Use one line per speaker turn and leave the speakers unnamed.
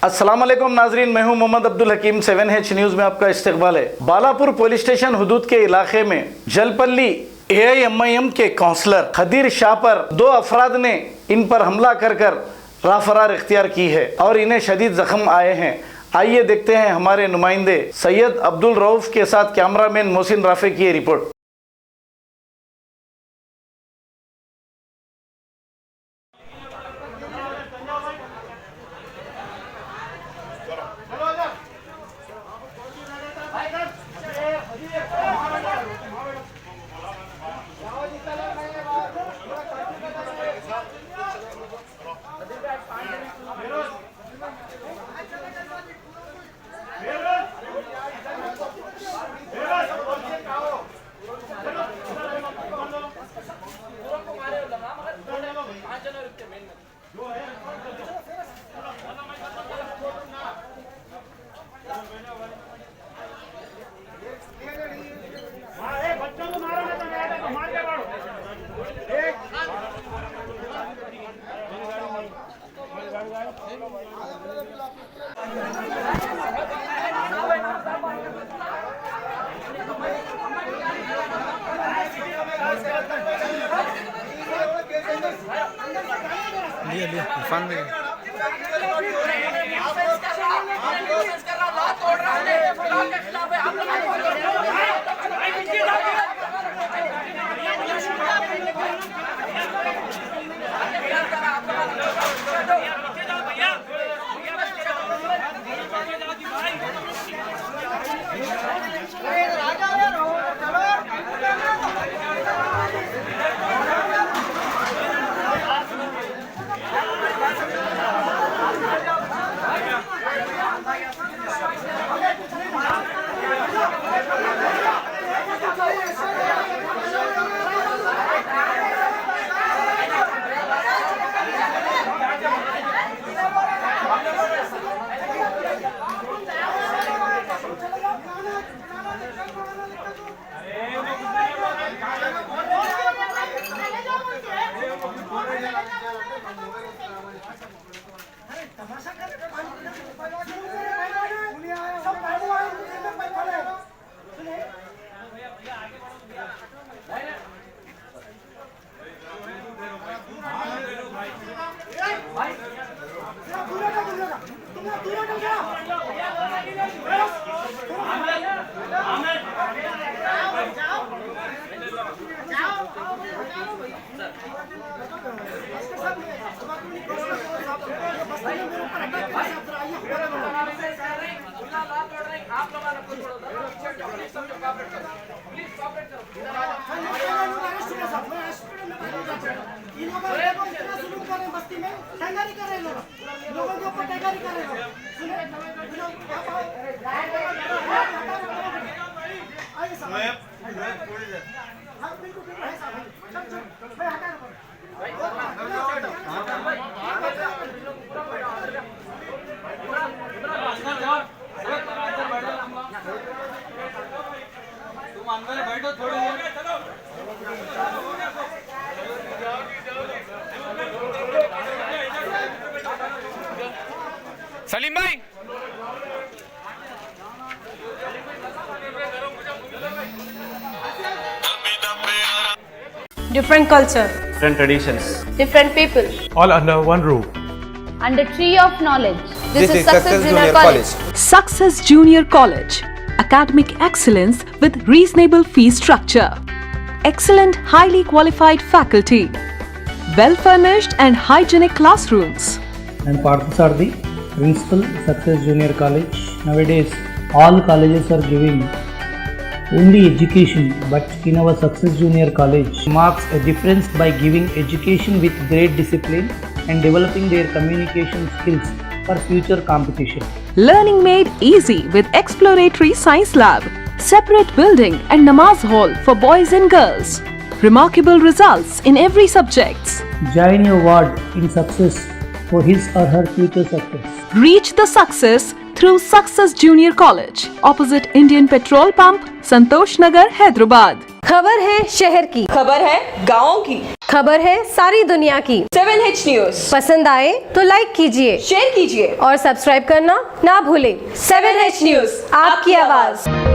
अस्सलाम वालेकुम नाजरीन, मैं हूं मोहम्मद अब्दुल हकीम। 7H न्यूज़ में आपका इस्तकबाल है। बालापुर पुलिस स्टेशन हुदूद के इलाके में जलपल्ली AIMIM के काउंसलर खदीर शाह पर 2 अफराद ने इन पर हमला कर राफरार इख्तियार की है और इन्हें शदीद जख्म आए हैं। आइए देखते हैं हमारे नुमाइंदे सैयद अब्दुल रऊफ के साथ कैमरामैन मोहसिन राफे की ये रिपोर्ट।
इरफान में सलीम भाई
Different culture,
different traditions,
different people,
all under one roof.
under tree of knowledge. This is
Success
Junior College.
Success Junior College. Academic excellence with reasonable fee structure. Excellent, highly qualified faculty. Well-furnished and hygienic classrooms.
And Parthasarthi, Principal, Success Junior College. Nowadays, all colleges are giving only education, but in our Success Junior College marks a difference by giving education with great discipline and developing their communication skills for future competition.
Learning made easy with exploratory science lab, separate building and namaz hall for boys and girls. Remarkable results in every subjects.
Join your ward in success for his or her future success.
Reach the success through Success Junior College, opposite Indian Petrol Pump, संतोष नगर, हैदराबाद।
खबर है शहर की,
खबर है गाँव की,
खबर है सारी दुनिया की।
7
7H न्यूज
पसंद आए तो लाइक कीजिए,
शेयर कीजिए
और सब्सक्राइब करना ना भूलें।
7H न्यूज, आपकी आवाज।